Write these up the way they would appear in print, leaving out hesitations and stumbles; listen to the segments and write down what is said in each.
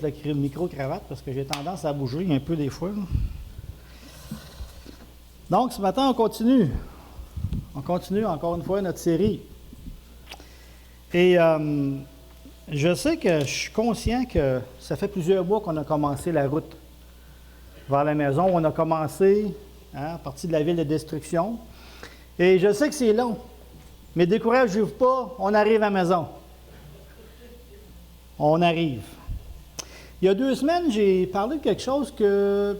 Le micro-cravate parce que j'ai tendance à bouger un peu des fois. Donc, ce matin, on continue. On continue encore une fois notre série. Et je sais que je suis conscient que ça fait plusieurs mois qu'on a commencé la route vers la maison. On a commencé à partir de la ville de destruction. Et je sais que c'est long. Mais découragez-vous pas, on arrive à la maison. On arrive. Il y a 2 semaines, j'ai parlé de quelque chose que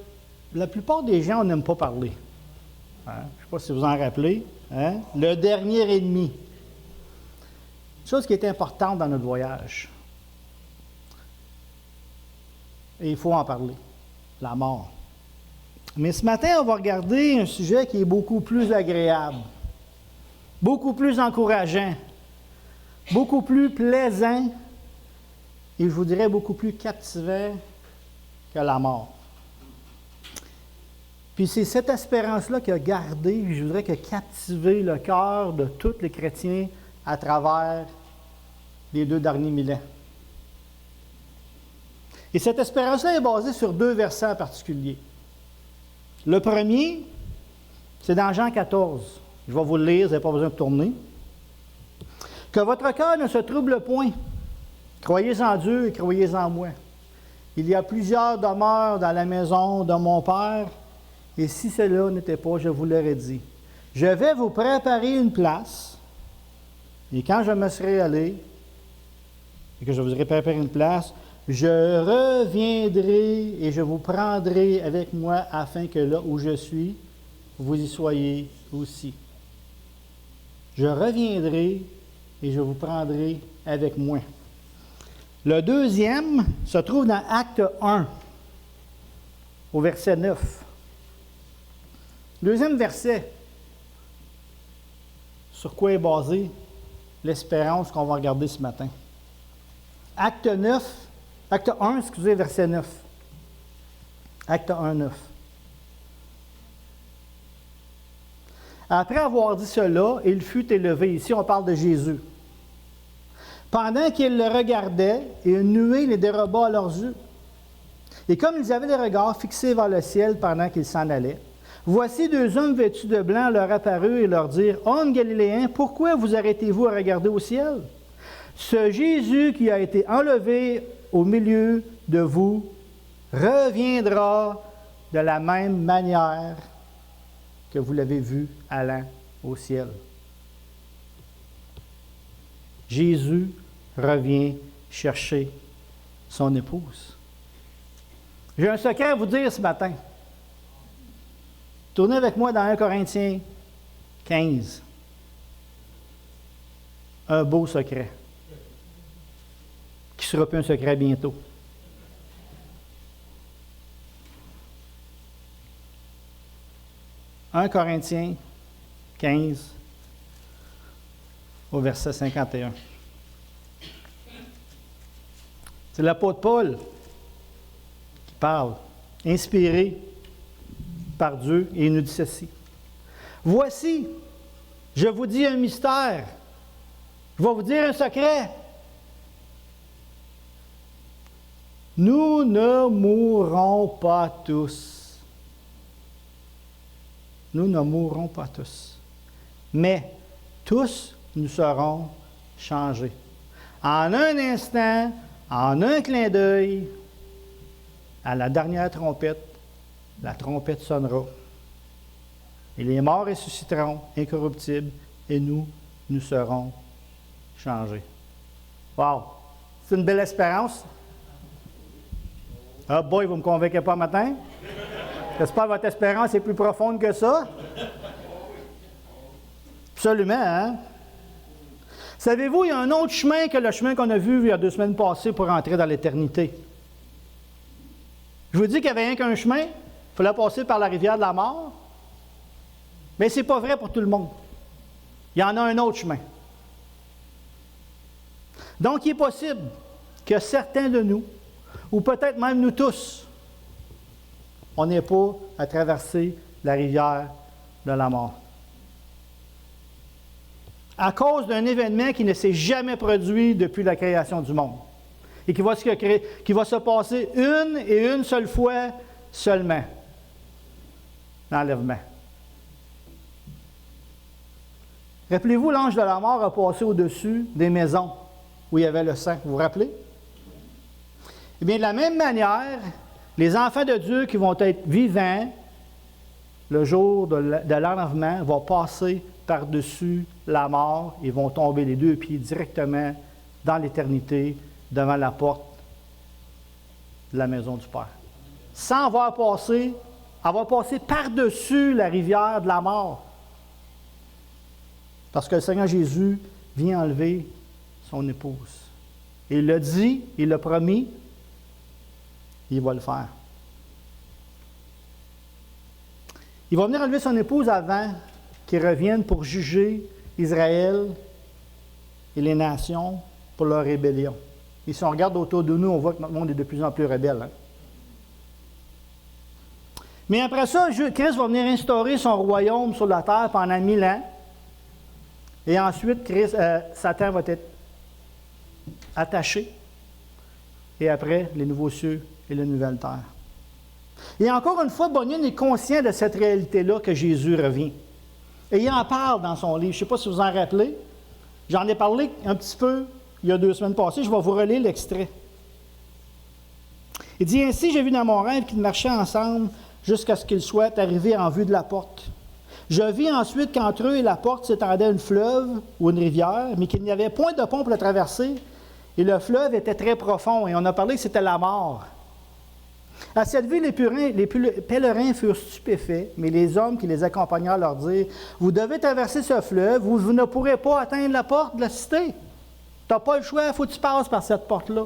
la plupart des gens n'aiment pas parler. Je ne sais pas si vous en rappelez. Le dernier ennemi. Une chose qui est importante dans notre voyage. Et il faut en parler. La mort. Mais ce matin, on va regarder un sujet qui est beaucoup plus agréable, beaucoup plus encourageant, beaucoup plus plaisant, et je vous dirais beaucoup plus captivant que la mort. Puis c'est cette espérance-là qui a gardé, je voudrais que captivé le cœur de tous les chrétiens à travers les 2 derniers millénaires. Et cette espérance-là est basée sur 2 versets en particulier. Le premier, c'est dans Jean 14. Je vais vous le lire, vous n'avez pas besoin de tourner. « Que votre cœur ne se trouble point. Croyez en Dieu et croyez en moi. Il y a plusieurs demeures dans la maison de mon Père, et si cela n'était pas, je vous l'aurais dit. Je vais vous préparer une place, et quand je me serai allé, et que je vous aurai préparé une place, je reviendrai et je vous prendrai avec moi, afin que là où je suis, vous y soyez aussi. Je reviendrai et je vous prendrai avec moi. » Le deuxième se trouve dans Acte 1, au verset 9. Deuxième verset. Sur quoi est basée l'espérance qu'on va regarder ce matin? Acte 1, verset 9. Acte 1, 9. Après avoir dit cela, il fut élevé. Ici, on parle de Jésus. Pendant qu'ils le regardaient, une nuée les déroba à leurs yeux. Et comme ils avaient les regards fixés vers le ciel pendant qu'ils s'en allaient, voici 2 hommes vêtus de blanc leur apparurent et leur dirent: « Hommes galiléens, pourquoi vous arrêtez-vous à regarder au ciel? Ce Jésus qui a été enlevé au milieu de vous reviendra de la même manière que vous l'avez vu allant au ciel. » Jésus revient chercher son épouse. J'ai un secret à vous dire ce matin. Tournez avec moi dans 1 Corinthiens 15. Un beau secret. Qui sera plus un secret bientôt. « 1 Corinthiens 15, au verset 51. C'est l'apôtre Paul qui parle, inspiré par Dieu, et il nous dit ceci. « Voici, je vous dis un mystère. Je vais vous dire un secret. Nous ne mourrons pas tous. Nous ne mourrons pas tous. Mais tous nous serons changés. En un instant, en un clin d'œil, à la dernière trompette, la trompette sonnera. Et les morts ressusciteront incorruptibles, et nous serons changés. » Wow! C'est une belle espérance. Ah boy, vous ne me convainquez pas matin? J'espère que votre espérance est plus profonde que ça. Absolument, hein? Savez-vous, il y a un autre chemin que le chemin qu'on a vu il y a 2 semaines passées pour entrer dans l'éternité. Je vous dis qu'il n'y avait rien qu'un chemin. Il fallait passer par la rivière de la mort. Mais ce n'est pas vrai pour tout le monde. Il y en a un autre chemin. Donc, il est possible que certains de nous, ou peut-être même nous tous, on n'ait pas à traverser la rivière de la mort. À cause d'un événement qui ne s'est jamais produit depuis la création du monde. et qui va se passer une et une seule fois seulement. L'enlèvement. Rappelez-vous, l'ange de la mort a passé au-dessus des maisons où il y avait le sang. Vous vous rappelez? Eh bien, de la même manière, les enfants de Dieu qui vont être vivants le jour de l'enlèvement vont passer par-dessus la mort et vont tomber les deux pieds directement dans l'éternité devant la porte de la maison du Père. Sans avoir passé par-dessus la rivière de la mort. Parce que le Seigneur Jésus vient enlever son épouse. Il l'a dit, il l'a promis, il va le faire. Il va venir enlever son épouse avant qu'il revienne pour juger Israël et les nations pour leur rébellion. Et si on regarde autour de nous, on voit que notre monde est de plus en plus rebelle. Hein? Mais après ça, Christ va venir instaurer son royaume sur la terre pendant 1000 ans. Et ensuite, Satan va être attaché. Et après, les nouveaux cieux et la nouvelle terre. Et encore une fois, Bunyan est conscient de cette réalité-là que Jésus revient. Et il en parle dans son livre. Je ne sais pas si vous en rappelez. J'en ai parlé un petit peu il y a 2 semaines passées. Je vais vous relire l'extrait. Il dit ainsi, j'ai vu dans mon rêve qu'ils marchaient ensemble jusqu'à ce qu'ils soient arrivés en vue de la porte. Je vis ensuite qu'entre eux et la porte s'étendait un fleuve ou une rivière, mais qu'il n'y avait point de pont pour le traverser. Et le fleuve était très profond. Et on a parlé que c'était la mort. À cette vue, les pèlerins furent stupéfaits, mais les hommes qui les accompagnèrent leur dirent, « Vous devez traverser ce fleuve, vous ne pourrez pas atteindre la porte de la cité. Tu n'as pas le choix, il faut que tu passes par cette porte-là. »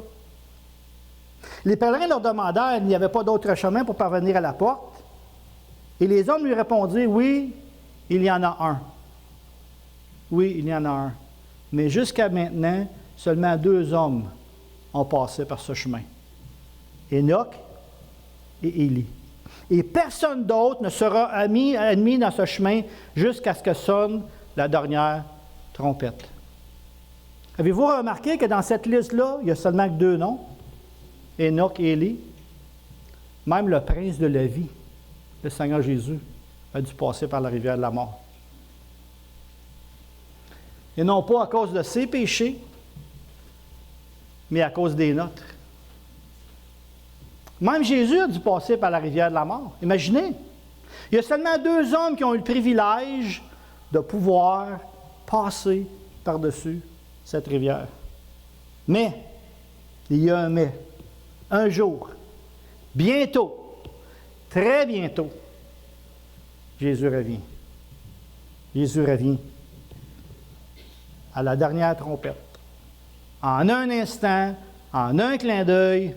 Les pèlerins leur demandèrent, il n'y avait pas d'autre chemin pour parvenir à la porte. Et les hommes lui répondirent, « Oui, il y en a un. Oui, il y en a un. Mais jusqu'à maintenant, seulement 2 hommes ont passé par ce chemin. Enoch et Élie. Et personne d'autre ne sera admis dans ce chemin jusqu'à ce que sonne la dernière trompette. » Avez-vous remarqué que dans cette liste-là, il n'y a seulement que 2 noms? Enoch et Élie. Même le prince de la vie, le Seigneur Jésus, a dû passer par la rivière de la mort. Et non pas à cause de ses péchés, mais à cause des nôtres. Même Jésus a dû passer par la rivière de la mort. Imaginez, il y a seulement 2 hommes qui ont eu le privilège de pouvoir passer par-dessus cette rivière. Mais, il y a un mais. Un jour, bientôt, très bientôt, Jésus revient. Jésus revient à la dernière trompette. En un instant, en un clin d'œil,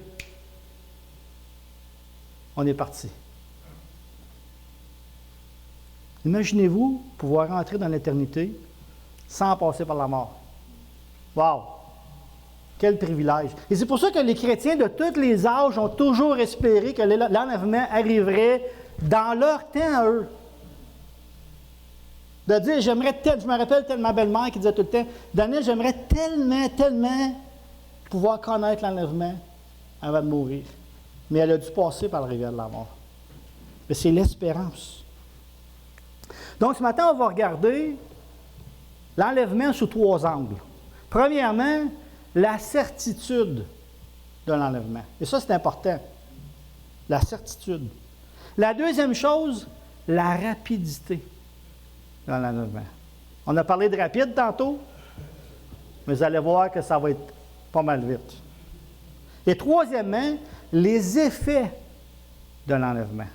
on est parti. Imaginez-vous pouvoir entrer dans l'éternité sans passer par la mort. Wow! Quel privilège! Et c'est pour ça que les chrétiens de tous les âges ont toujours espéré que l'enlèvement arriverait dans leur temps à eux. De dire, je me rappelle tellement ma belle-mère qui disait tout le temps, Daniel, j'aimerais tellement pouvoir connaître l'enlèvement avant de mourir. Mais elle a dû passer par la rivière de la mort. Mais c'est l'espérance. Donc, ce matin, on va regarder l'enlèvement sous 3 angles. Premièrement, la certitude de l'enlèvement. Et ça, c'est important. La certitude. La deuxième chose, la rapidité de l'enlèvement. On a parlé de rapide tantôt, mais vous allez voir que ça va être pas mal vite. Et troisièmement, les effets de l'enlèvement.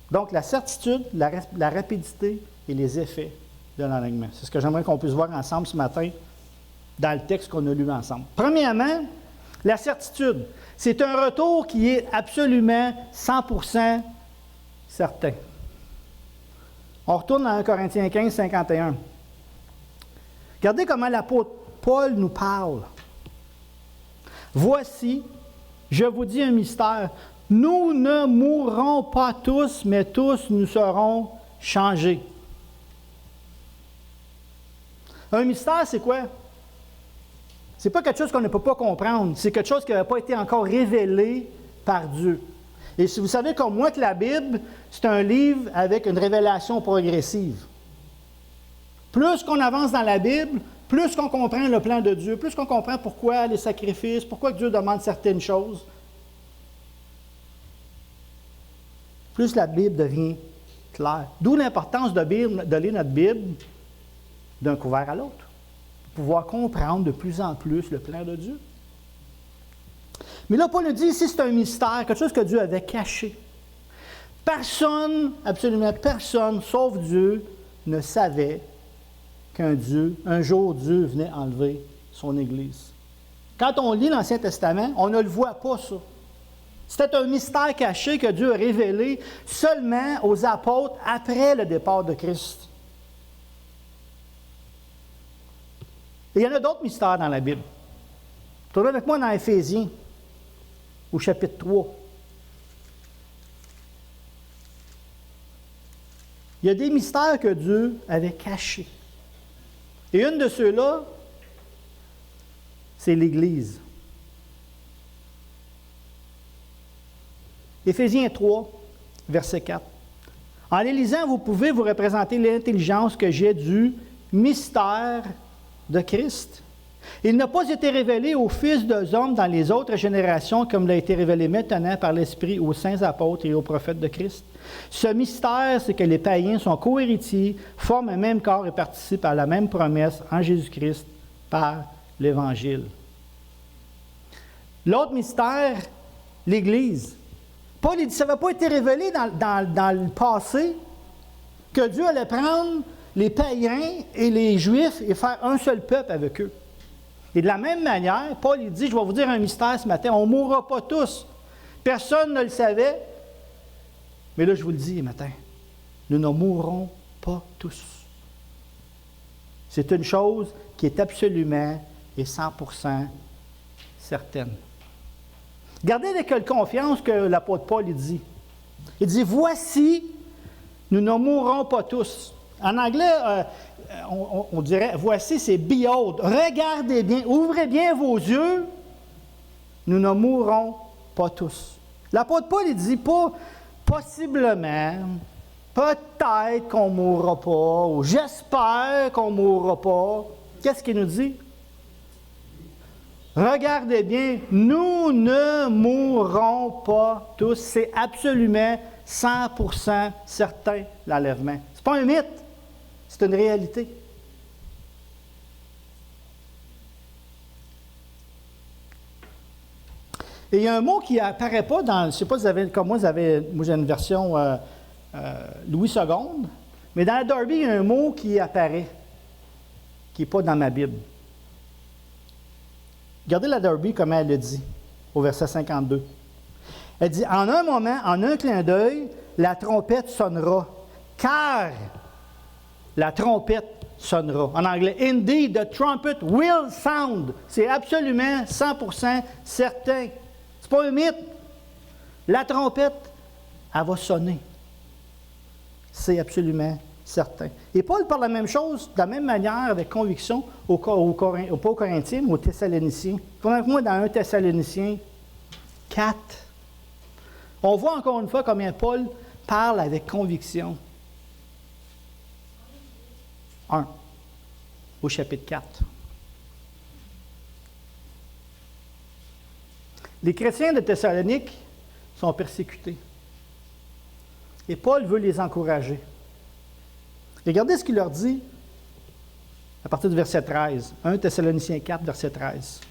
Donc, la certitude, la rapidité et les effets de l'enlèvement. C'est ce que j'aimerais qu'on puisse voir ensemble ce matin dans le texte qu'on a lu ensemble. Premièrement, la certitude. C'est un retour qui est absolument 100% certain. On retourne dans 1 Corinthiens 15, 51. Regardez comment l'apôtre Paul nous parle. « Voici, je vous dis un mystère. Nous ne mourrons pas tous, mais tous nous serons changés. » Un mystère, c'est quoi? Ce n'est pas quelque chose qu'on ne peut pas comprendre. C'est quelque chose qui n'avait pas été encore révélé par Dieu. Et si vous savez comme moi que la Bible, c'est un livre avec une révélation progressive. Plus qu'on avance dans la Bible, plus qu'on comprend le plan de Dieu, plus qu'on comprend pourquoi les sacrifices, pourquoi Dieu demande certaines choses, plus la Bible devient claire. D'où l'importance de lire notre Bible d'un couvert à l'autre, pour pouvoir comprendre de plus en plus le plan de Dieu. Mais là, Paul nous dit ici, c'est un mystère, quelque chose que Dieu avait caché. Personne, absolument personne, sauf Dieu, ne savait un jour, Dieu venait enlever son Église. Quand on lit l'Ancien Testament, on ne le voit pas, ça. C'était un mystère caché que Dieu a révélé seulement aux apôtres après le départ de Christ. Et il y en a d'autres mystères dans la Bible. Tournez avec moi dans Éphésiens, au chapitre 3. Il y a des mystères que Dieu avait cachés. Et une de ceux-là, c'est l'Église. Éphésiens 3, verset 4. En les lisant, vous pouvez vous représenter l'intelligence que j'ai du mystère de Christ. Il n'a pas été révélé aux fils des hommes dans les autres générations comme il a été révélé maintenant par l'Esprit aux saints apôtres et aux prophètes de Christ. Ce mystère, c'est que les païens sont co-héritiers, forment un même corps et participent à la même promesse en Jésus-Christ par l'Évangile. L'autre mystère, l'Église. Paul dit, ça n'avait pas été révélé dans le passé que Dieu allait prendre les païens et les Juifs et faire un seul peuple avec eux. Et de la même manière, Paul il dit, je vais vous dire un mystère ce matin, on ne mourra pas tous. Personne ne le savait, mais là je vous le dis ce matin, nous ne mourrons pas tous. C'est une chose qui est absolument et 100% certaine. Regardez avec quelle confiance que l'apôtre Paul il dit. Il dit, voici, nous ne mourrons pas tous. En anglais, on dirait, voici, c'est behold. Regardez bien, ouvrez bien vos yeux. Nous ne mourrons pas tous. L'apôtre Paul, il dit pas possiblement, peut-être qu'on ne mourra pas, ou j'espère qu'on ne mourra pas. Qu'est-ce qu'il nous dit? Regardez bien, nous ne mourrons pas tous. C'est absolument 100% certain, l'enlèvement. Ce n'est pas un mythe. C'est une réalité. Et il y a un mot qui n'apparaît pas dans, je ne sais pas si vous avez, comme moi, moi j'ai une version Louis II, mais dans la Darby, il y a un mot qui apparaît, qui n'est pas dans ma Bible. Regardez la Darby, comment elle le dit, au verset 52. Elle dit, en un moment, en un clin d'œil, la trompette sonnera, car la trompette sonnera. En anglais, indeed, the trumpet will sound. C'est absolument 100% certain. C'est pas un mythe. La trompette, elle va sonner. C'est absolument certain. Et Paul parle la même chose, de la même manière, avec conviction, pas aux Corinthiens, mais aux Thessaloniciens. Prenez avec moi dans 1 Thessaloniciens 4. On voit encore une fois combien Paul parle avec conviction. 1, au chapitre 4. Les chrétiens de Thessalonique sont persécutés. Et Paul veut les encourager. Regardez ce qu'il leur dit à partir du verset 13. 1 Thessaloniciens 4, verset 13.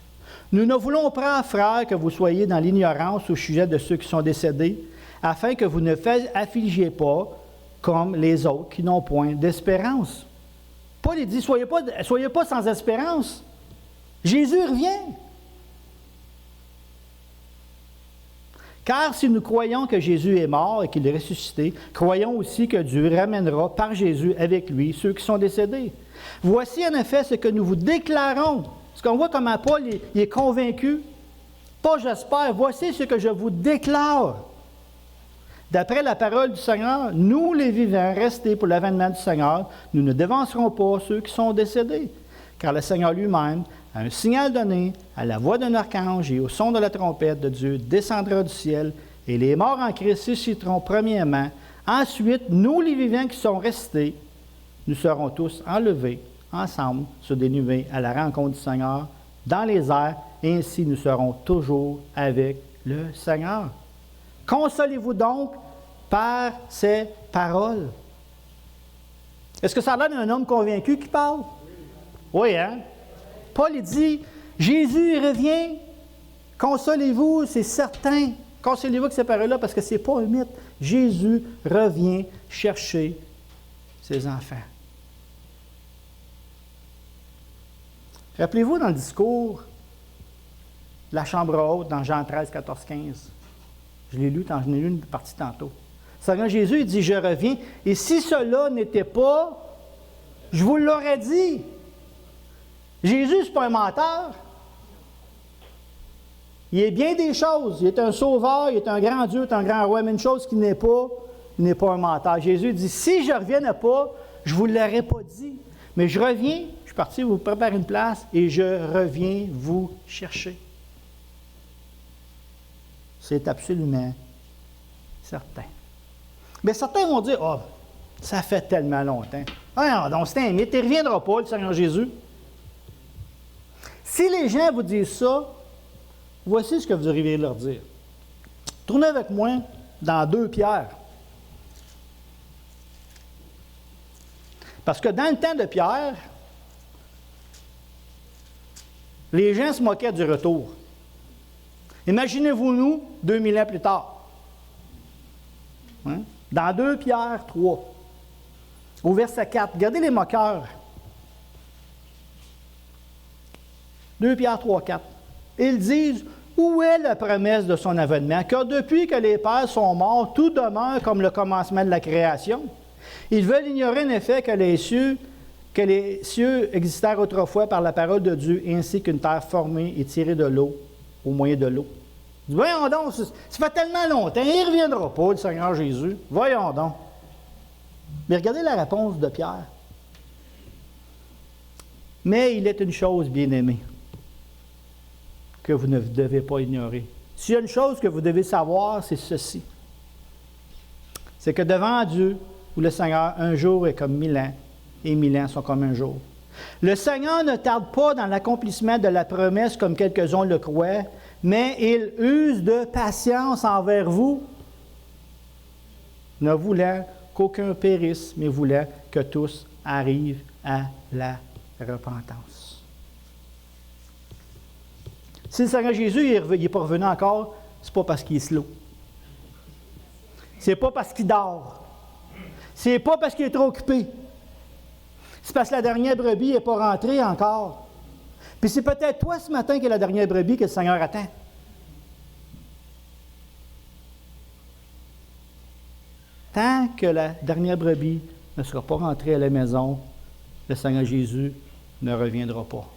Nous ne voulons pas, frères, que vous soyez dans l'ignorance au sujet de ceux qui sont décédés, afin que vous ne vous affligiez pas comme les autres qui n'ont point d'espérance. Paul dit, soyez pas sans espérance. Jésus revient. Car si nous croyons que Jésus est mort et qu'il est ressuscité, croyons aussi que Dieu ramènera par Jésus avec lui ceux qui sont décédés. Voici en effet ce que nous vous déclarons. Est-ce qu'on voit comment Paul il est convaincu? Pas j'espère, voici ce que je vous déclare. D'après la parole du Seigneur, nous les vivants, restés pour l'avènement du Seigneur, nous ne devancerons pas ceux qui sont décédés, car le Seigneur lui-même à un signal donné, à la voix d'un archange et au son de la trompette de Dieu descendra du ciel, et les morts en Christ susciteront premièrement. Ensuite, nous les vivants qui sont restés, nous serons tous enlevés ensemble sur des nuées à la rencontre du Seigneur dans les airs, et ainsi nous serons toujours avec le Seigneur. Consolez-vous donc par ces paroles. Est-ce que ça a l'air d'un homme convaincu qui parle? Oui, hein? Paul, il dit, Jésus, il revient. Consolez-vous, c'est certain. Consolez-vous avec ces paroles-là parce que ce n'est pas un mythe. Jésus revient chercher ses enfants. Rappelez-vous dans le discours de la chambre haute, dans Jean 13, 14, 15. Je l'ai lu, j'en ai lu une partie tantôt. Seigneur Jésus, il dit, je reviens. Et si cela n'était pas, je vous l'aurais dit. Jésus, ce n'est pas un menteur. Il est bien des choses. Il est un sauveur, il est un grand Dieu, il est un grand roi. Mais une chose qui n'est pas, il n'est pas un menteur. Jésus dit, si je ne reviens pas, je ne vous l'aurais pas dit. Mais je reviens, je suis parti vous préparer une place et je reviens vous chercher. C'est absolument certain. Mais certains vont dire, oh, ça fait tellement longtemps. Ah, donc c'est un mythe, il ne reviendra pas, le Seigneur Jésus. Si les gens vous disent ça, voici ce que vous devriez leur dire. Tournez avec moi dans 2 Pierre. Parce que dans le temps de Pierre, les gens se moquaient du retour. Imaginez-vous nous, 2000 ans plus tard. Hein? Dans 2 Pierre 3, au verset 4, regardez les moqueurs. 2 Pierre 3, 4. Ils disent, où est la promesse de son avènement? Car depuis que les pères sont morts, tout demeure comme le commencement de la création. Ils veulent ignorer en effet que les cieux existèrent autrefois par la parole de Dieu, ainsi qu'une terre formée et tirée de l'eau, au moyen de l'eau. Voyons donc, ça fait tellement longtemps, il ne reviendra pas, le Seigneur Jésus. Voyons donc. Mais regardez la réponse de Pierre. Mais il est une chose, bien-aimée, que vous ne devez pas ignorer. S'il y a une chose que vous devez savoir, c'est ceci. C'est que devant Dieu, ou le Seigneur, un jour est comme 1000 ans, et 1000 ans sont comme un jour. Le Seigneur ne tarde pas dans l'accomplissement de la promesse comme quelques-uns le croient, mais il use de patience envers vous, ne voulant qu'aucun périsse, mais voulant que tous arrivent à la repentance. Si le Seigneur Jésus n'est pas revenu encore, ce n'est pas parce qu'il est slow. Ce n'est pas parce qu'il dort. Ce n'est pas parce qu'il est trop occupé. C'est parce que la dernière brebis n'est pas rentrée encore. Puis c'est peut-être toi ce matin qui est la dernière brebis que le Seigneur attend. Tant que la dernière brebis ne sera pas rentrée à la maison, le Seigneur Jésus ne reviendra pas.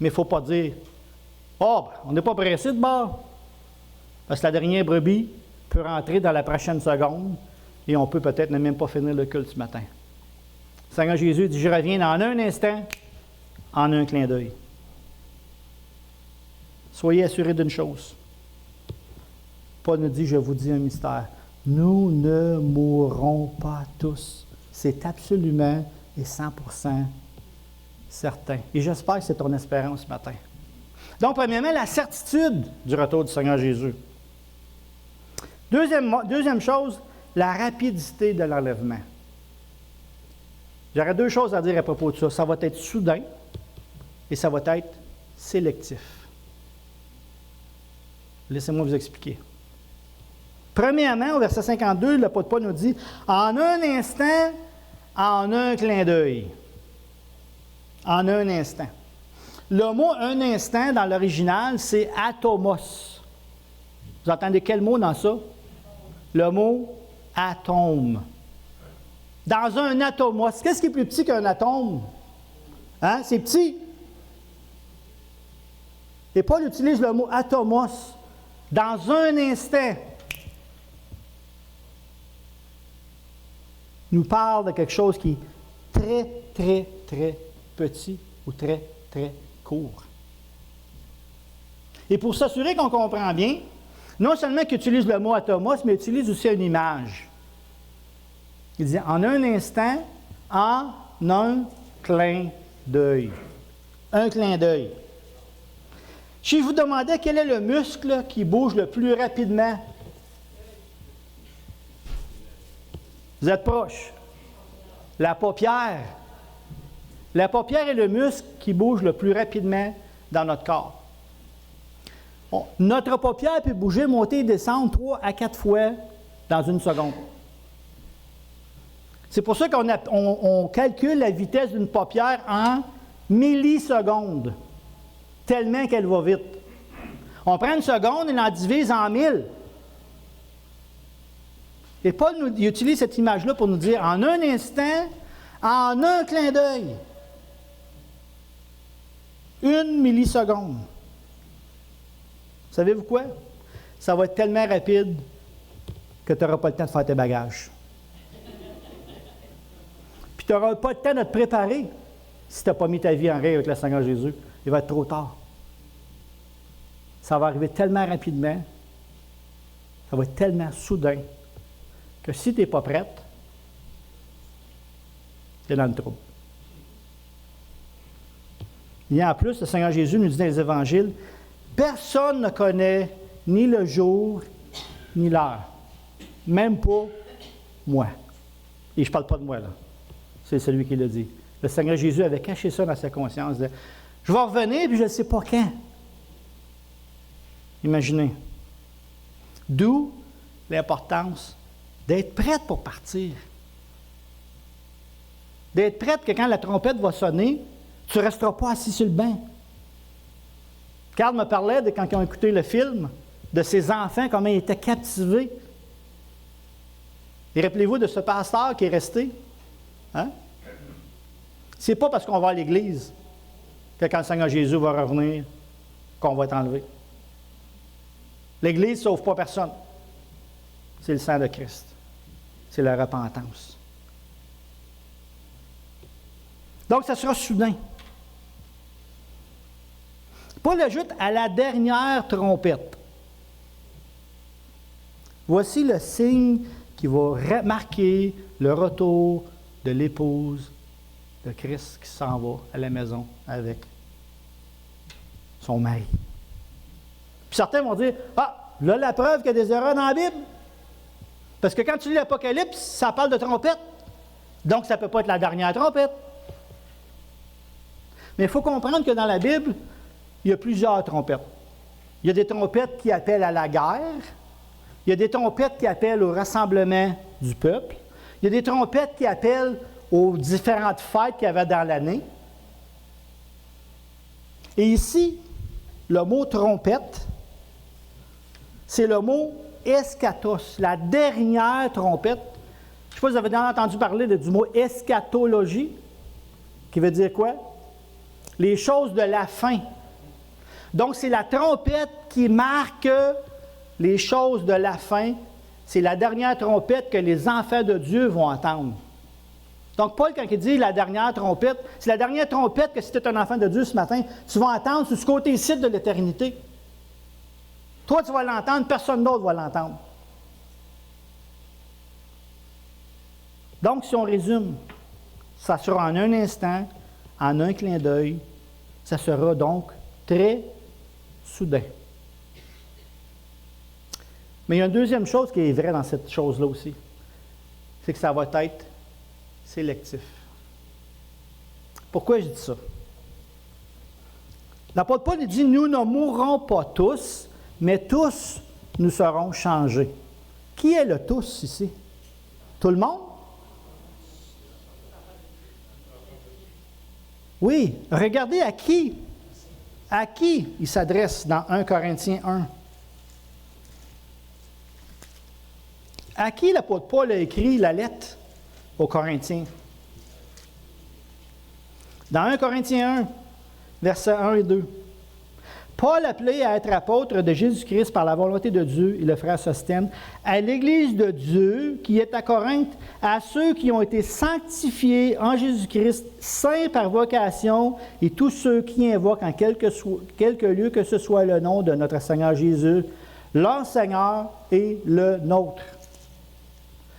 Mais il ne faut pas dire « Oh, on n'est pas pressé de bord. » Parce que la dernière brebis peut rentrer dans la prochaine seconde et on peut peut-être ne même pas finir le culte ce matin. Le Seigneur Jésus dit « Je reviens en un instant, en un clin d'œil. » Soyez assurés d'une chose. Paul nous dit « Je vous dis un mystère. Nous ne mourrons pas tous. » C'est absolument et 100% certain. Et j'espère que c'est ton espérance ce matin. Donc, premièrement, la certitude du retour du Seigneur Jésus. Deuxième chose, la rapidité de l'enlèvement. J'aurais 2 choses à dire à propos de ça. Ça va être soudain et ça va être sélectif. Laissez-moi vous expliquer. Premièrement, au verset 52, l'apôtre Paul nous dit « En un instant, en un clin d'œil. » En un instant. Le mot « un instant » dans l'original, c'est « atomos ». Vous entendez quel mot dans ça? Le mot « atome ». Dans un atomos, qu'est-ce qui est plus petit qu'un atome? Hein? C'est petit. Et Paul utilise le mot « atomos ». Dans un instant, nous parle de quelque chose qui est très, très, très petit ou très, très court. Et pour s'assurer qu'on comprend bien, non seulement qu'il utilise le mot atomos, mais il utilise aussi une image. Il dit en un instant, en un clin d'œil. Un clin d'œil. Si je vous demandais quel est le muscle qui bouge le plus rapidement, vous êtes proche. La paupière. La paupière est le muscle qui bouge le plus rapidement dans notre corps. Notre paupière peut bouger, monter et descendre 3 à 4 fois dans une seconde. C'est pour ça qu'on calcule la vitesse d'une paupière en millisecondes, tellement qu'elle va vite. On prend une seconde et l'en divise en 1000. Et Paul il utilise cette image-là pour nous dire, en un instant, en un clin d'œil, 1 milliseconde. Savez-vous quoi? Ça va être tellement rapide que tu n'auras pas le temps de faire tes bagages. Puis tu n'auras pas le temps de te préparer si tu n'as pas mis ta vie en règle avec le Seigneur Jésus. Il va être trop tard. Ça va arriver tellement rapidement, ça va être tellement soudain, que si tu n'es pas prête, tu es dans le trouble. Et en plus, le Seigneur Jésus nous dit dans les Évangiles, personne ne connaît ni le jour, ni l'heure. Même pas moi. Et je ne parle pas de moi, là. C'est celui qui l'a dit. Le Seigneur Jésus avait caché ça dans sa conscience. Je vais revenir, puis je ne sais pas quand. Imaginez. D'où l'importance d'être prête pour partir. D'être prête que quand la trompette va sonner, tu ne resteras pas assis sur le banc. Carl me parlait de quand ils ont écouté le film, de ses enfants, comment ils étaient captivés. Et rappelez-vous de ce pasteur qui est resté. Hein? C'est pas parce qu'on va à l'église que quand le Seigneur Jésus va revenir, qu'on va être enlevé. L'Église ne sauve pas personne. C'est le sang de Christ. C'est la repentance. Donc, ça sera soudain. Paul ajoute à la dernière trompette. Voici le signe qui va marquer le retour de l'épouse de Christ qui s'en va à la maison avec son mari. Puis certains vont dire, ah, là la preuve qu'il y a des erreurs dans la Bible. Parce que quand tu lis l'Apocalypse, ça parle de trompette. Donc, ça ne peut pas être la dernière trompette. Mais il faut comprendre que dans la Bible, il y a plusieurs trompettes. Il y a des trompettes qui appellent à la guerre. Il y a des trompettes qui appellent au rassemblement du peuple. Il y a des trompettes qui appellent aux différentes fêtes qu'il y avait dans l'année. Et ici, le mot trompette, c'est le mot eschatos, la dernière trompette. Je ne sais pas si vous avez déjà entendu parler du mot eschatologie, qui veut dire quoi? Les choses de la fin. Donc, c'est la trompette qui marque les choses de la fin. C'est la dernière trompette que les enfants de Dieu vont entendre. Donc, Paul, quand il dit la dernière trompette, c'est la dernière trompette que si tu es un enfant de Dieu ce matin, tu vas entendre sur ce côté-ci de l'éternité. Toi, tu vas l'entendre, personne d'autre va l'entendre. Donc, si on résume, ça sera en un instant, en un clin d'œil, ça sera donc très soudain. Mais il y a une deuxième chose qui est vraie dans cette chose-là aussi, c'est que ça va être sélectif. Pourquoi je dis ça? L'apôtre Paul dit, nous ne mourrons pas tous, mais tous nous serons changés. Qui est le tous ici? Tout le monde? Oui, regardez à qui il s'adresse dans 1 Corinthiens 1. À qui l'apôtre Paul a écrit la lettre aux Corinthiens? Dans 1 Corinthiens 1, versets 1 et 2. Paul, appelé à être apôtre de Jésus-Christ par la volonté de Dieu, et le frère Sostène, à l'Église de Dieu qui est à Corinthe, à ceux qui ont été sanctifiés en Jésus-Christ, saints par vocation, et tous ceux qui invoquent en quelque lieu que ce soit le nom de notre Seigneur Jésus, leur Seigneur et le nôtre.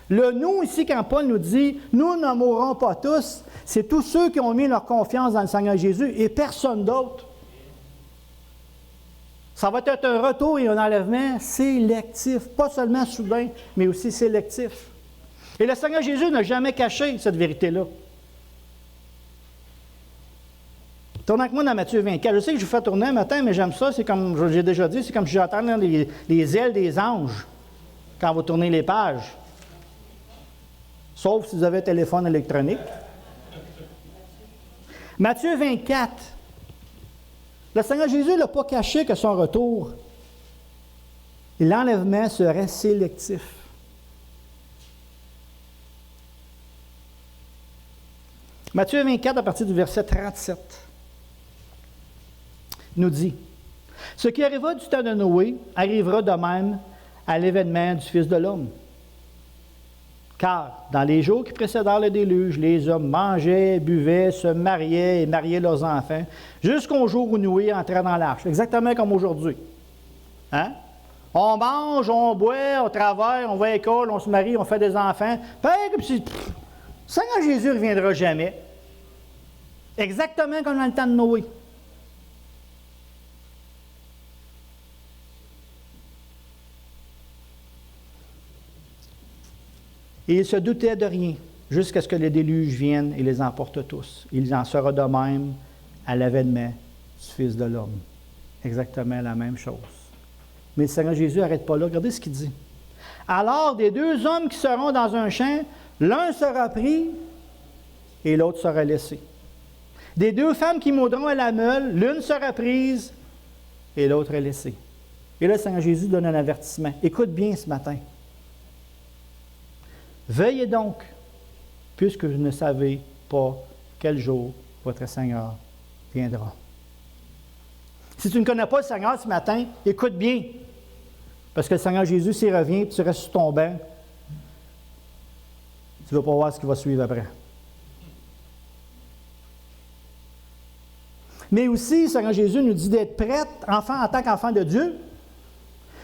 Le nous, ici, quand Paul nous dit « Nous ne mourrons pas tous », c'est tous ceux qui ont mis leur confiance dans le Seigneur Jésus et personne d'autre. Ça va être un retour et un enlèvement sélectif, pas seulement soudain, mais aussi sélectif. Et le Seigneur Jésus n'a jamais caché cette vérité-là. Tournez avec moi dans Matthieu 24. Je sais que je vous fais tourner un matin, mais j'aime ça. C'est comme j'ai déjà dit, c'est comme si j'entends les ailes des anges quand vous tournez les pages. Sauf si vous avez un téléphone électronique. Matthieu 24. Le Seigneur Jésus ne l'a pas caché que son retour, l'enlèvement serait sélectif. Matthieu 24, à partir du verset 37, nous dit « Ce qui arriva du temps de Noé arrivera de même à l'événement du Fils de l'homme. Car dans les jours qui précédèrent le déluge, les hommes mangeaient, buvaient, se mariaient et mariaient leurs enfants, jusqu'au jour où Noé entra dans l'arche. » Exactement comme aujourd'hui. Hein? On mange, on boit, on travaille, on va à l'école, on se marie, on fait des enfants. Puis, Seigneur Jésus ne reviendra jamais. Exactement comme dans le temps de Noé. Et il se doutait de rien, jusqu'à ce que le déluge vienne et les emporte tous. Il en sera de même à l'avènement du Fils de l'homme. Exactement la même chose. Mais le Seigneur Jésus n'arrête pas là. Regardez ce qu'il dit. Alors, des deux hommes qui seront dans un champ, l'un sera pris et l'autre sera laissé. Des deux femmes qui moudront à la meule, l'une sera prise et l'autre est laissée. Et là, le Seigneur Jésus donne un avertissement. Écoute bien ce matin. Veillez donc, puisque vous ne savez pas quel jour votre Seigneur viendra. Si tu ne connais pas le Seigneur ce matin, écoute bien. Parce que le Seigneur Jésus, s'il revient et tu restes sur ton banc, tu ne vas pas voir ce qui va suivre après. Mais aussi, le Seigneur Jésus nous dit d'être prête, enfant, en tant qu'enfant de Dieu.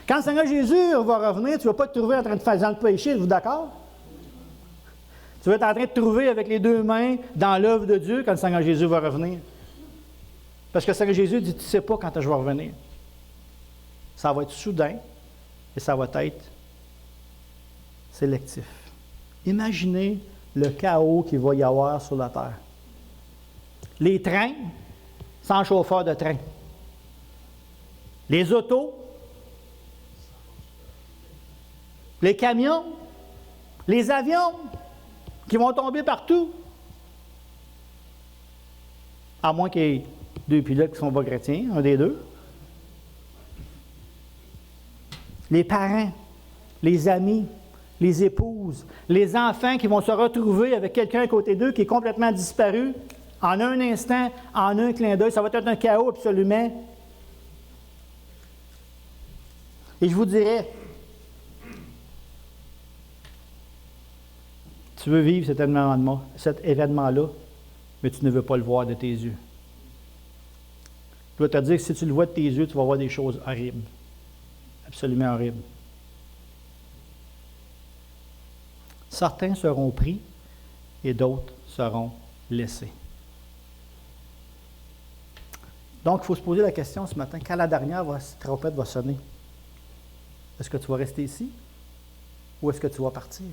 Quand le Seigneur Jésus va revenir, tu ne vas pas te trouver en train de faire dans le péché, êtes-vous d'accord? Tu vas être en train de te trouver avec les deux mains dans l'œuvre de Dieu quand le Seigneur Jésus va revenir. Parce que le Seigneur Jésus dit, tu ne sais pas quand je vais revenir. Ça va être soudain et ça va être sélectif. Imaginez le chaos qu'il va y avoir sur la terre. Les trains, sans chauffeur de train. Les autos, les camions, les avions qui vont tomber partout. À moins qu'il y ait deux pilotes qui ne sont pas chrétiens, un des deux. Les parents, les amis, les épouses, les enfants qui vont se retrouver avec quelqu'un à côté d'eux qui est complètement disparu en un instant, en un clin d'œil. Ça va être un chaos absolument. Et je vous dirais, tu veux vivre cet événement-là, mais tu ne veux pas le voir de tes yeux. Je dois te dire que si tu le vois de tes yeux, tu vas voir des choses horribles. Absolument horribles. Certains seront pris et d'autres seront laissés. Donc, il faut se poser la question ce matin, quand la dernière trompette va sonner, est-ce que tu vas rester ici ou est-ce que tu vas partir?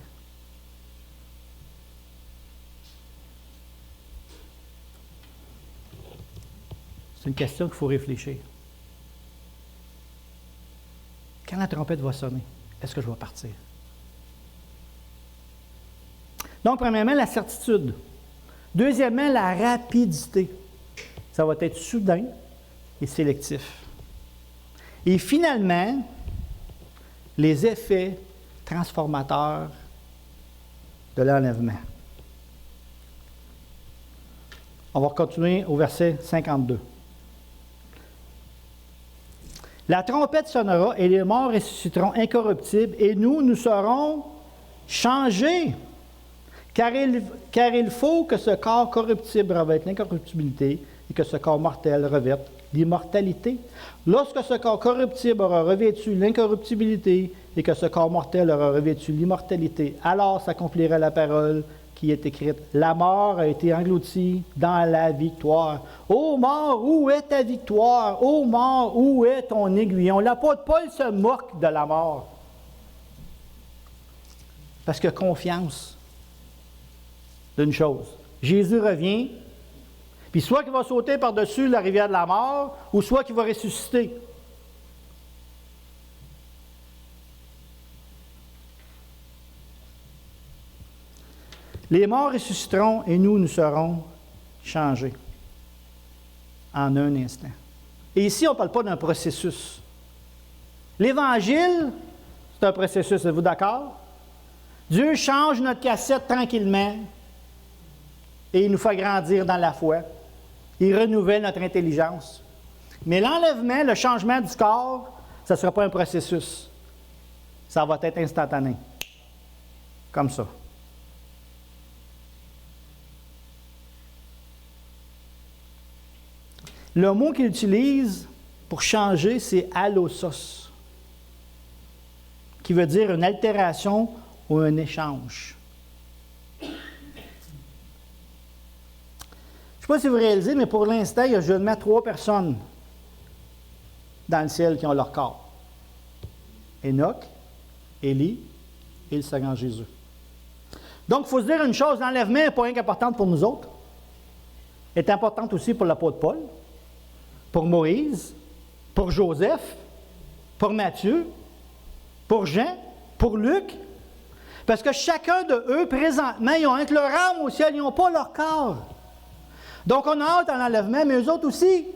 C'est une question qu'il faut réfléchir. Quand la trompette va sonner, est-ce que je vais partir? Donc, premièrement, la certitude. Deuxièmement, la rapidité. Ça va être soudain et sélectif. Et finalement, les effets transformateurs de l'enlèvement. On va continuer au verset 52. La trompette sonnera et les morts ressusciteront incorruptibles et nous serons changés. Car il faut que ce corps corruptible revête l'incorruptibilité et que ce corps mortel revête l'immortalité. Lorsque ce corps corruptible aura revêtu l'incorruptibilité et que ce corps mortel aura revêtu l'immortalité, alors s'accomplira la parole qui est écrite. La mort a été engloutie dans la victoire. Ô mort, où est ta victoire? Ô mort, où est ton aiguillon? L'apôtre Paul se moque de la mort. Parce que confiance d'une chose. Jésus revient, puis soit qu'il va sauter par-dessus la rivière de la mort, ou soit qu'il va ressusciter. Les morts ressusciteront et nous serons changés en un instant. Et ici, on ne parle pas d'un processus. L'Évangile, c'est un processus, êtes-vous d'accord? Dieu change notre cassette tranquillement et il nous fait grandir dans la foi. Il renouvelle notre intelligence. Mais l'enlèvement, le changement du corps, ça ne sera pas un processus. Ça va être instantané. Comme ça. Le mot qu'il utilise pour changer, c'est allosos, qui veut dire une altération ou un échange. Je ne sais pas si vous réalisez, mais pour l'instant, il y a seulement 3 personnes dans le ciel qui ont leur corps. Enoch, Élie et le Seigneur Jésus. Donc, il faut se dire une chose, l'enlèvement n'est pas rien qu'importante pour nous autres. Elle est importante aussi pour l'apôtre Paul, pour Moïse, pour Joseph, pour Matthieu, pour Jean, pour Luc. Parce que chacun de eux, présentement, ils ont avec leur âme au ciel, ils n'ont pas leur corps. Donc, on a hâte à l'enlèvement, mais eux autres aussi.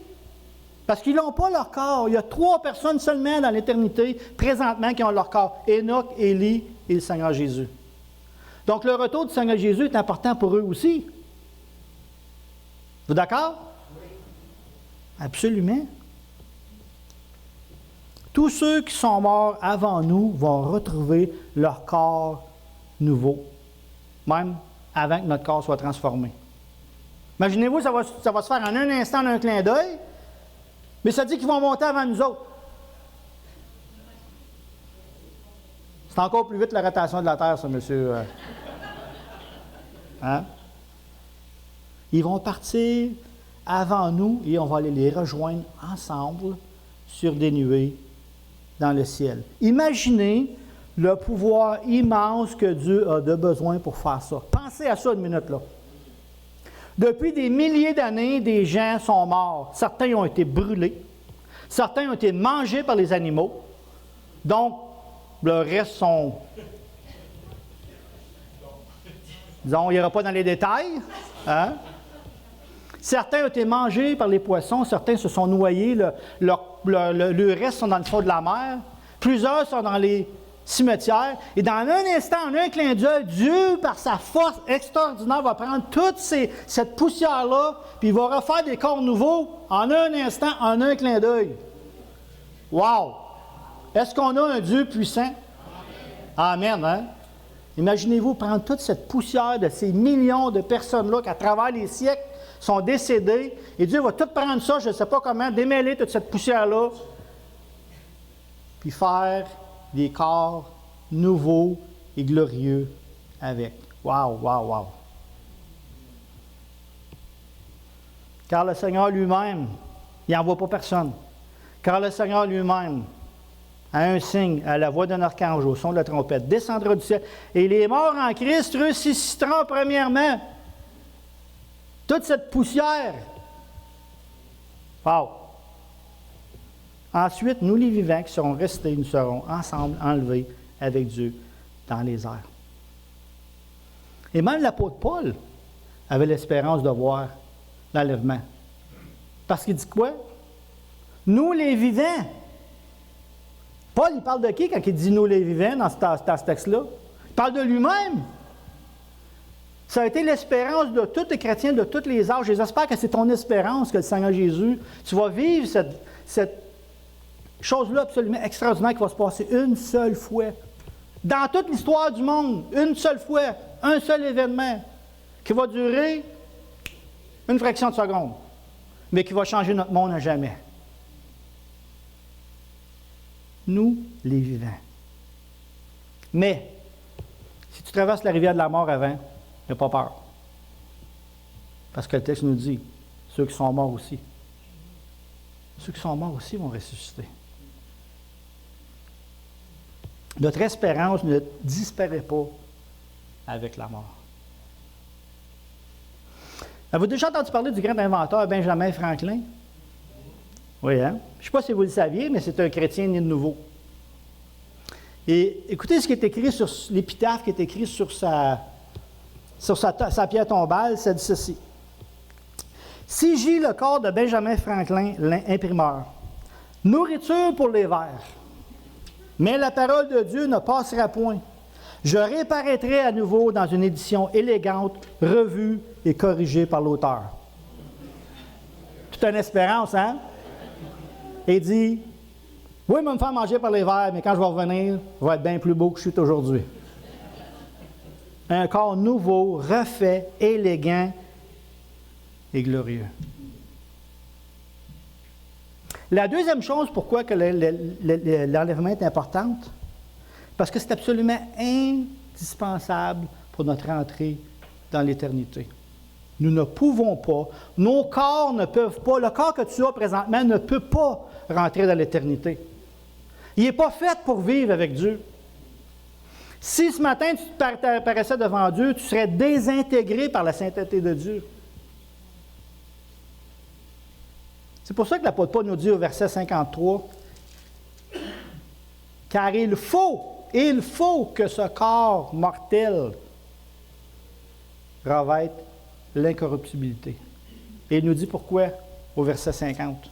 Parce qu'ils n'ont pas leur corps. Il y a 3 personnes seulement dans l'éternité, présentement, qui ont leur corps. Enoch, Élie et le Seigneur Jésus. Donc, le retour du Seigneur Jésus est important pour eux aussi. Vous d'accord? Oui. Absolument. Tous ceux qui sont morts avant nous vont retrouver leur corps nouveau, même avant que notre corps soit transformé. Imaginez-vous, ça va se faire en un instant, en un clin d'œil, mais ça dit qu'ils vont monter avant nous autres. C'est encore plus vite la rotation de la Terre, ça, monsieur. Hein? Ils vont partir avant nous et on va aller les rejoindre ensemble sur des nuées dans le ciel. Imaginez le pouvoir immense que Dieu a de besoin pour faire ça. Pensez à ça une minute, là. Depuis des milliers d'années, des gens sont morts. Certains ont été brûlés. Certains ont été mangés par les animaux. Donc, le reste sont... Disons, il n'y ira pas dans les détails. Hein? Certains ont été mangés par les poissons. Certains se sont noyés. Le reste sont dans le fond de la mer. Plusieurs sont dans les cimetières. Et dans un instant, en un clin d'œil, Dieu, par sa force extraordinaire, va prendre toute cette poussière-là, puis il va refaire des corps nouveaux en un instant, en un clin d'œil. Wow! Est-ce qu'on a un Dieu puissant? Amen, hein? Imaginez-vous prendre toute cette poussière de ces millions de personnes-là qui, à travers les siècles, sont décédées, et Dieu va tout prendre ça, je ne sais pas comment, démêler toute cette poussière-là, puis faire des corps nouveaux et glorieux avec. Wow, wow, wow. Car le Seigneur lui-même, il n'envoie pas personne. Car le Seigneur lui-même, à un signe, à la voix d'un archange, au son de la trompette, descendra du ciel, et les morts en Christ ressusciteront premièrement. Toute cette poussière. Wow. Ensuite, nous les vivants qui serons restés, nous serons ensemble enlevés avec Dieu dans les airs. Et même l'apôtre Paul avait l'espérance de voir l'enlèvement. Parce qu'il dit quoi? Nous les vivants. Paul, il parle de qui quand il dit nous les vivants dans ce texte-là? Il parle de lui-même. Ça a été l'espérance de tous les chrétiens de tous les âges. J'espère que c'est ton espérance que le Seigneur Jésus, tu vas vivre cette Chose-là absolument extraordinaire qui va se passer une seule fois. Dans toute l'histoire du monde, une seule fois, un seul événement qui va durer une fraction de seconde, mais qui va changer notre monde à jamais. Nous, les vivants. Mais, si tu traverses la rivière de la mort avant, n'aie pas peur. Parce que le texte nous dit, ceux qui sont morts aussi. Ceux qui sont morts aussi vont ressusciter. Notre espérance ne disparaît pas avec la mort. Avez-vous déjà entendu parler du grand inventeur Benjamin Franklin? Oui, hein? Je ne sais pas si vous le saviez, mais c'est un chrétien né de nouveau. Et écoutez ce qui est écrit sur l'épitaphe qui est écrit sur sa pierre tombale, ça dit ceci. Si gît le corps de Benjamin Franklin, l'imprimeur, nourriture pour les vers, mais la parole de Dieu ne passera point. Je réapparaîtrai à nouveau dans une édition élégante, revue et corrigée par l'auteur. Toute une espérance, hein? Et il dit, oui, il va me faire manger par les vers, mais quand je vais revenir, je vais être bien plus beau que je suis aujourd'hui. Un corps nouveau, refait, élégant et glorieux. La deuxième chose, pourquoi que l'enlèvement est importante, parce que c'est absolument indispensable pour notre entrée dans l'éternité. Nous ne pouvons pas, nos corps ne peuvent pas, le corps que tu as présentement ne peut pas rentrer dans l'éternité. Il n'est pas fait pour vivre avec Dieu. Si ce matin tu t'apparaissais devant Dieu, tu serais désintégré par la sainteté de Dieu. C'est pour ça que l'apôtre Paul nous dit au verset 53, « Car il faut que ce corps mortel revête l'incorruptibilité. » Et il nous dit pourquoi au verset 50.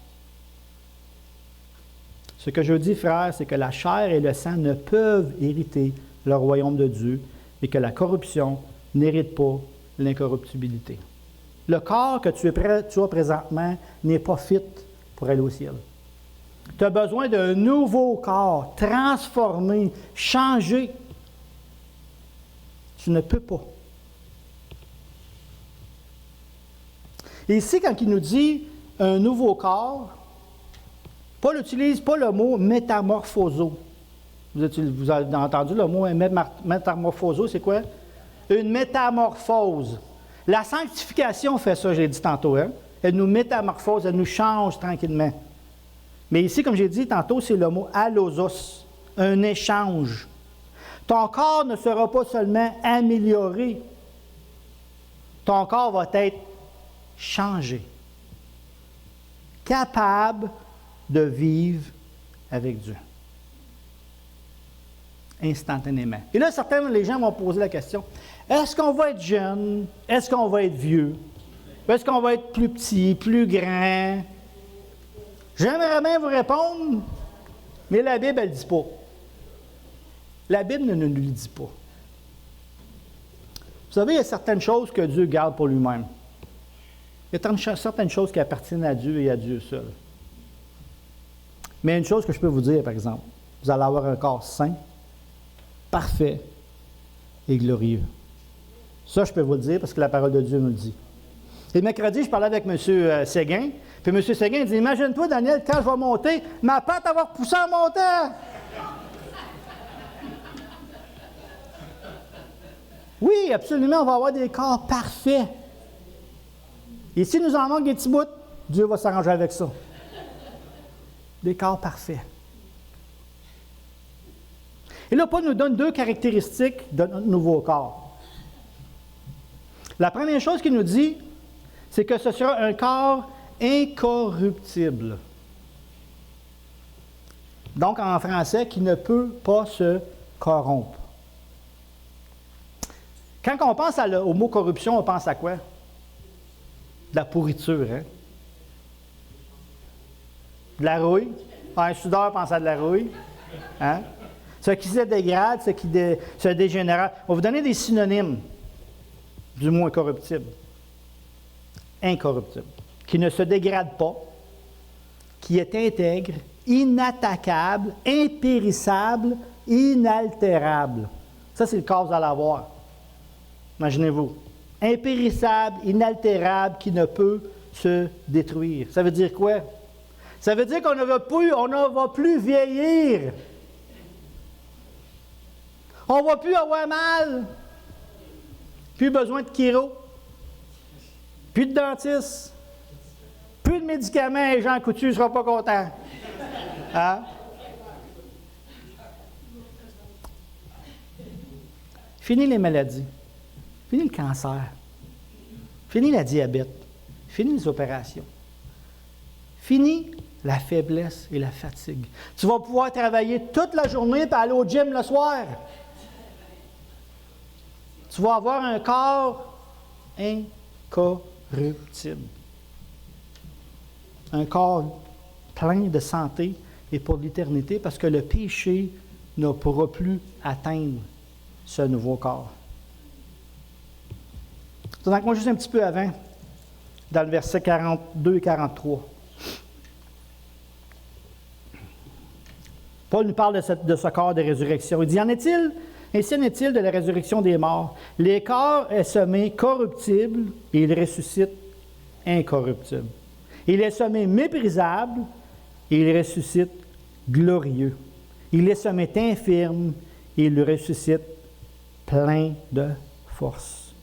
« Ce que je dis, frère, c'est que la chair et le sang ne peuvent hériter le royaume de Dieu et que la corruption n'hérite pas l'incorruptibilité. » Le corps que tu as présentement n'est pas fit pour aller au ciel. Tu as besoin d'un nouveau corps, transformé, changé. Tu ne peux pas. Et ici, quand il nous dit un nouveau corps, Paul n'utilise pas le mot métamorphoso. Vous avez entendu le mot métamorphoso, c'est quoi? Une métamorphose. La sanctification fait ça, je l'ai dit tantôt. Hein? Elle nous métamorphose, elle nous change tranquillement. Mais ici, comme j'ai dit tantôt, c'est le mot allosos, un échange. Ton corps ne sera pas seulement amélioré, ton corps va être changé, capable de vivre avec Dieu. Instantanément. Et là, certains, les gens vont poser la question, est-ce qu'on va être jeune? Est-ce qu'on va être vieux? Est-ce qu'on va être plus petit, plus grand? J'aimerais bien vous répondre, mais la Bible, elle ne dit pas. La Bible ne nous le dit pas. Vous savez, il y a certaines choses que Dieu garde pour lui-même. Il y a certaines choses qui appartiennent à Dieu et à Dieu seul. Mais une chose que je peux vous dire, par exemple, vous allez avoir un corps sain, parfait et glorieux. Ça, je peux vous le dire parce que la parole de Dieu nous le dit. Et mercredi, je parlais avec M. Séguin, puis M. Séguin dit, imagine-toi, Daniel, quand je vais monter, ma patte va repousser en montant. Oui, absolument, on va avoir des corps parfaits. Et si nous en manque des petits bouts, Dieu va s'arranger avec ça. Des corps parfaits. Et là, Paul nous donne deux caractéristiques de notre nouveau corps. La première chose qu'il nous dit, c'est que ce sera un corps incorruptible. Donc, en français, qui ne peut pas se corrompre. Quand on pense au mot corruption, on pense à quoi? De la pourriture, hein? De la rouille. Un soudeur pense à de la rouille. Hein? Ce qui se dégrade, ce qui se dégénère. On va vous donner des synonymes du mot incorruptible. Incorruptible. Qui ne se dégrade pas, qui est intègre inattaquable, impérissable, inaltérable. Ça, c'est le cas que vous allez avoir. Imaginez-vous. Impérissable, inaltérable, qui ne peut se détruire. Ça veut dire quoi? Ça veut dire qu'on ne va plus vieillir. On ne va plus avoir mal. Plus besoin de chiro. Plus de dentiste. Plus de médicaments. Et Jean Coutu ne sera pas content. Hein? Fini les maladies. Fini le cancer. Fini la diabète. Fini les opérations. Fini la faiblesse et la fatigue. Tu vas pouvoir travailler toute la journée et aller au gym le soir. Tu vas avoir un corps incorruptible. Un corps plein de santé et pour l'éternité parce que le péché ne pourra plus atteindre ce nouveau corps. Donc, moi, juste un petit peu avant, dans le verset 42 et 43. Paul nous parle de ce corps de résurrection. Il dit, ainsi en est-il de la résurrection des morts. Les corps est semé corruptible et il ressuscite incorruptible. Il est semé méprisable et il ressuscite glorieux. Il est semé infirme et il ressuscite plein de force.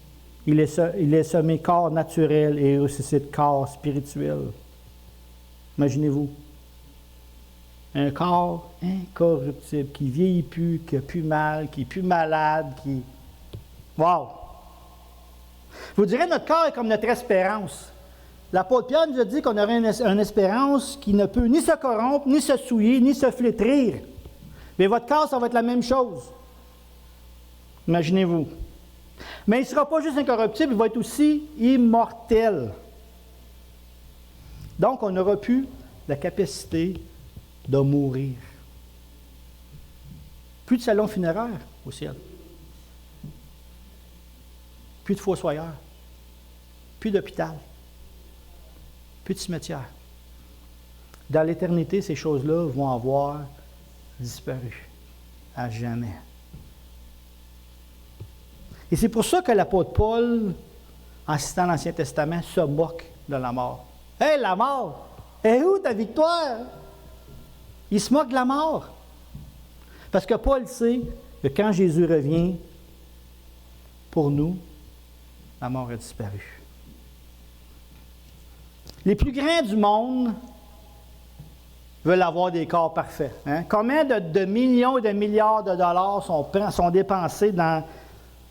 Il est semé corps naturel et il ressuscite corps spirituel. Imaginez-vous. Un corps incorruptible, qui ne vieillit plus, qui n'a plus mal, qui n'est plus malade, qui... Wow! Vous direz, notre corps est comme notre espérance. L'apôtre Pierre nous a dit qu'on aurait une espérance qui ne peut ni se corrompre, ni se souiller, ni se flétrir. Mais votre corps, ça va être la même chose. Imaginez-vous. Mais il ne sera pas juste incorruptible, il va être aussi immortel. Donc, on n'aura plus la capacité de mourir. Plus de salon funéraire au ciel. Plus de fossoyeurs. Plus d'hôpital. Plus de cimetière. Dans l'éternité, ces choses-là vont avoir disparu à jamais. Et c'est pour ça que l'apôtre Paul, en citant l'Ancien Testament, se moque de la mort. « Hey, la mort! Et où ta victoire? » Il se moque de la mort. Parce que Paul sait que quand Jésus revient, pour nous, la mort a disparu. Les plus grands du monde veulent avoir des corps parfaits. Hein? Combien de millions et de milliards de dollars sont dépensés dans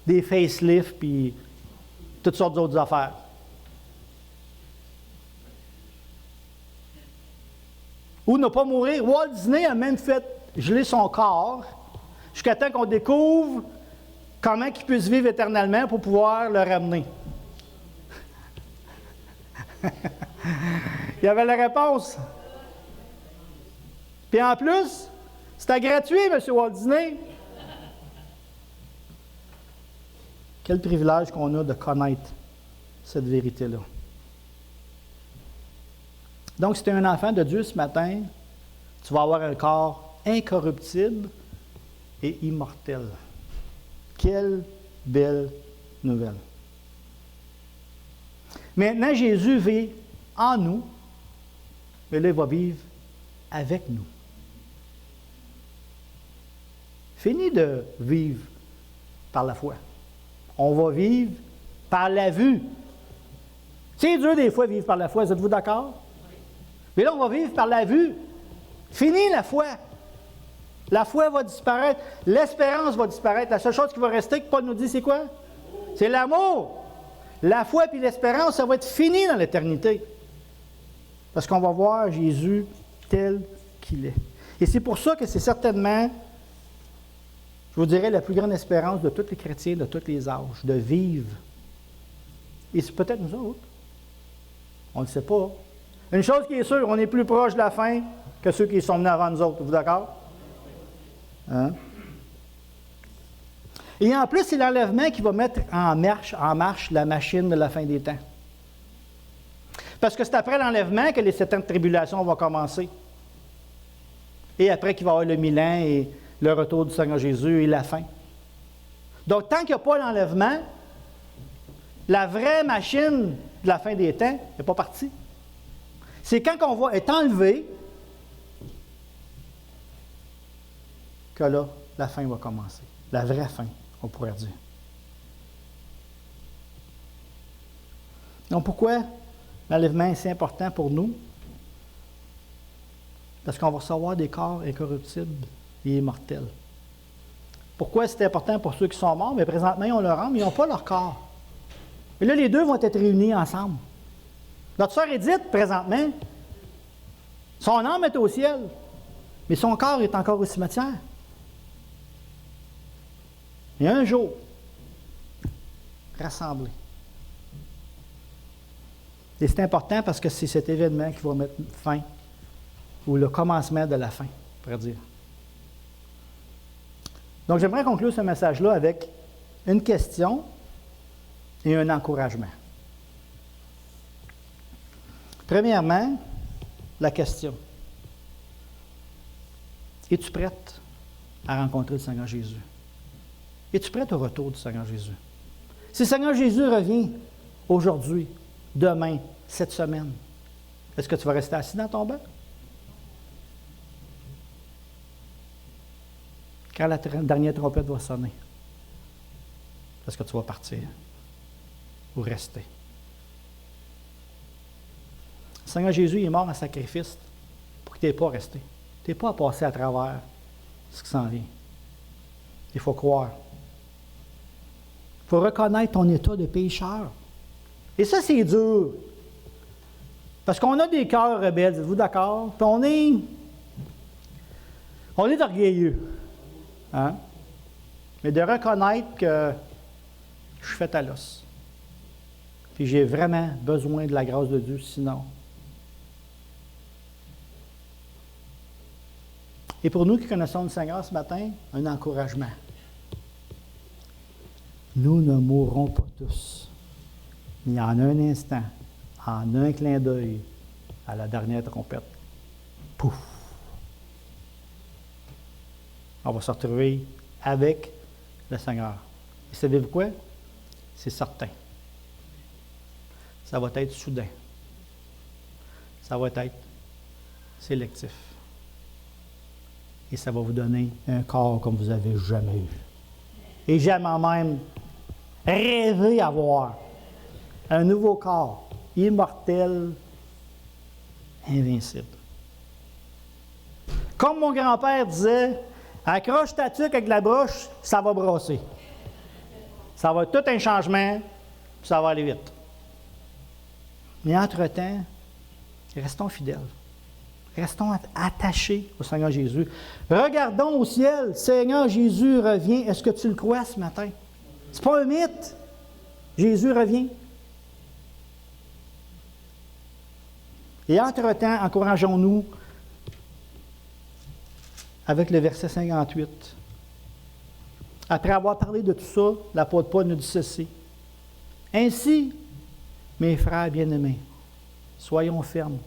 des facelifts et toutes sortes d'autres affaires? Ou ne pas mourir. Walt Disney a même fait geler son corps jusqu'à temps qu'on découvre comment il puisse vivre éternellement pour pouvoir le ramener. Il y avait la réponse. Puis en plus, c'était gratuit, M. Walt Disney. Quel privilège qu'on a de connaître cette vérité-là. Donc, si tu es un enfant de Dieu ce matin, tu vas avoir un corps incorruptible et immortel. Quelle belle nouvelle. Maintenant, Jésus vit en nous, mais là, il va vivre avec nous. Fini de vivre par la foi. On va vivre par la vue. C'est dur des fois de vivre par la foi, êtes-vous d'accord? Mais là, on va vivre par la vue. Fini la foi. La foi va disparaître. L'espérance va disparaître. La seule chose qui va rester, que Paul nous dit, c'est quoi? C'est l'amour. La foi et l'espérance, ça va être fini dans l'éternité. Parce qu'on va voir Jésus tel qu'il est. Et c'est pour ça que c'est certainement, je vous dirais, la plus grande espérance de tous les chrétiens, de tous les âges, de vivre. Et c'est peut-être nous autres. On ne le sait pas. Une chose qui est sûre, on est plus proche de la fin que ceux qui sont venus avant nous autres. Êtes-vous d'accord? Hein? Et en plus, c'est l'enlèvement qui va mettre en marche la machine de la fin des temps. Parce que c'est après l'enlèvement que les 7 ans de tribulation vont commencer. Et après qu'il va y avoir le 1000 ans et le retour du Seigneur Jésus et la fin. Donc, tant qu'il n'y a pas l'enlèvement, la vraie machine de la fin des temps n'est pas partie. C'est quand on va être enlevé que là, la fin va commencer. La vraie fin, on pourrait dire. Donc, pourquoi l'enlèvement est si important pour nous? Parce qu'on va recevoir des corps incorruptibles et immortels. Pourquoi c'est important pour ceux qui sont morts? Mais présentement, ils ont leur âme, mais ils n'ont pas leur corps. Et là, les deux vont être réunis ensemble. Notre sœur Édith, présentement, son âme est au ciel, mais son corps est encore au cimetière. Et un jour, rassemblés. Et c'est important parce que c'est cet événement qui va mettre fin, ou le commencement de la fin, on pourrait dire. Donc, j'aimerais conclure ce message-là avec une question et un encouragement. Premièrement, la question. Es-tu prête à rencontrer le Seigneur Jésus? Es-tu prête au retour du Seigneur Jésus? Si le Seigneur Jésus revient aujourd'hui, demain, cette semaine, est-ce que tu vas rester assis dans ton banc? Quand la dernière trompette va sonner, est-ce que tu vas partir ou rester? Le Seigneur Jésus est mort en sacrifice pour que tu n'aies pas à rester. Tu n'aies pas à passer à travers ce qui s'en vient. Il faut croire. Il faut reconnaître ton état de pécheur. Et ça, c'est dur. Parce qu'on a des cœurs rebelles, êtes-vous d'accord? Puis on est orgueilleux. Hein? Mais de reconnaître que je suis fait à l'os. Puis j'ai vraiment besoin de la grâce de Dieu, sinon. Et pour nous qui connaissons le Seigneur ce matin, un encouragement. Nous ne mourrons pas tous, mais en un instant, en un clin d'œil, à la dernière trompette. Pouf! On va se retrouver avec le Seigneur. Et savez-vous quoi? C'est certain. Ça va être soudain. Ça va être sélectif. Et ça va vous donner un corps comme vous n'avez jamais eu. Et jamais même rêvé avoir un nouveau corps, immortel, invincible. Comme mon grand-père disait, accroche ta tuque avec la broche, ça va brosser. Ça va être tout un changement, puis ça va aller vite. Mais entre-temps, restons fidèles. Restons attachés au Seigneur Jésus. Regardons au ciel. Seigneur Jésus revient. Est-ce que tu le crois ce matin? Ce n'est pas un mythe. Jésus revient. Et entre-temps, encourageons-nous avec le verset 58. Après avoir parlé de tout ça, l'apôtre Paul nous dit ceci. Ainsi, mes frères bien-aimés, soyons fermes,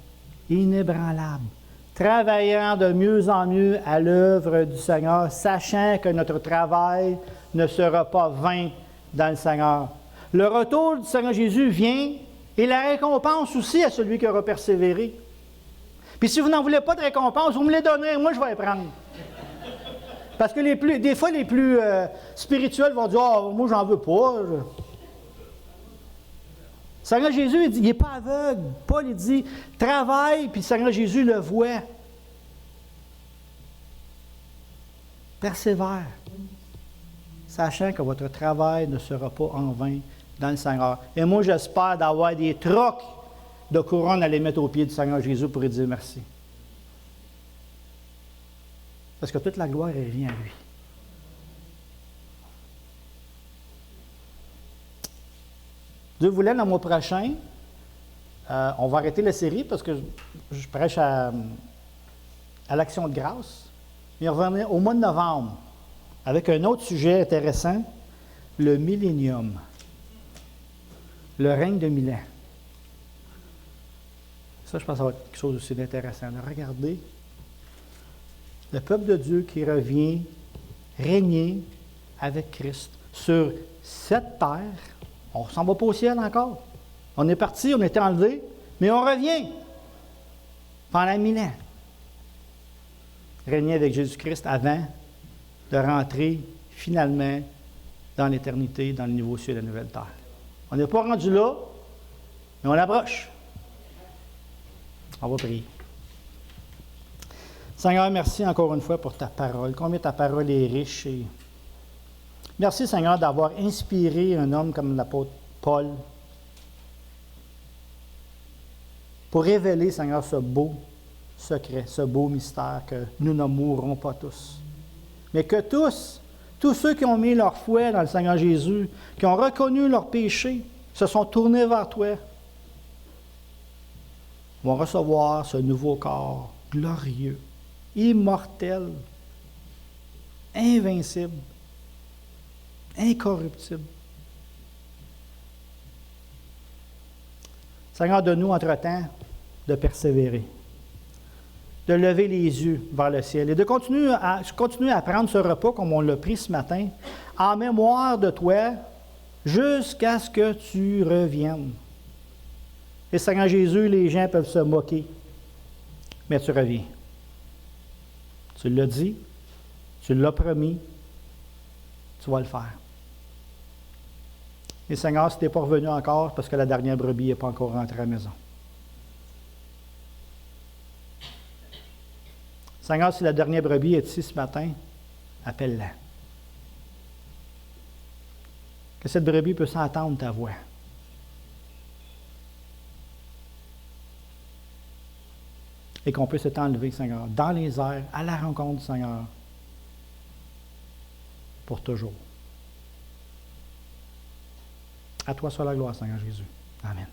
inébranlables, travaillant de mieux en mieux à l'œuvre du Seigneur, sachant que notre travail ne sera pas vain dans le Seigneur. Le retour du Seigneur Jésus vient et la récompense aussi à celui qui aura persévéré. Puis si vous n'en voulez pas de récompense, vous me les donnez, moi je vais les prendre. Parce que des fois, les plus spirituels vont dire « Ah, moi j'en veux pas. » Le Seigneur Jésus, il n'est pas aveugle. Paul, il dit « Travaille, puis le Seigneur Jésus le voit. » Persévère, sachant que votre travail ne sera pas en vain dans le Seigneur. Et moi, j'espère d'avoir des trocs de couronne à les mettre aux pieds du Seigneur Jésus pour lui dire merci. Parce que toute la gloire, elle revient à lui. Dieu voulait, le mois prochain, on va arrêter la série parce que je prêche à l'Action de grâce. Mais on va revenir au mois de novembre avec un autre sujet intéressant, le millénium, le règne de 1000 ans. Ça, je pense que ça va être quelque chose aussi d'intéressant. De regarder Le peuple de Dieu qui revient régner avec Christ sur cette terre. On ne s'en va pas au ciel encore. On est parti, on était enlevé, mais on revient pendant 1000 ans. Régner avec Jésus-Christ avant de rentrer finalement dans l'éternité, dans le nouveau ciel et la nouvelle terre. On n'est pas rendu là, mais on approche. On va prier. Seigneur, merci encore une fois pour ta parole. Combien ta parole est riche. Et merci, Seigneur, d'avoir inspiré un homme comme l'apôtre Paul pour révéler, Seigneur, ce beau secret, ce beau mystère que nous ne mourrons pas tous. Mais que tous ceux qui ont mis leur foi dans le Seigneur Jésus, qui ont reconnu leurs péchés, se sont tournés vers toi, vont recevoir ce nouveau corps glorieux, immortel, invincible, incorruptible. Seigneur, donne-nous entre-temps de persévérer, de lever les yeux vers le ciel et de continuer à prendre ce repas comme on l'a pris ce matin, en mémoire de toi, jusqu'à ce que tu reviennes. Et Seigneur Jésus, les gens peuvent se moquer, mais tu reviens. Tu l'as dit, tu l'as promis, tu vas le faire. Et Seigneur, si tu n'es pas revenu encore, parce que la dernière brebis n'est pas encore rentrée à la maison. Seigneur, si la dernière brebis est ici ce matin, appelle-la. Que cette brebis puisse entendre ta voix. Et qu'on puisse être enlevé, Seigneur, dans les airs, à la rencontre du Seigneur, pour toujours. À toi soit la gloire, Seigneur Jésus. Amen.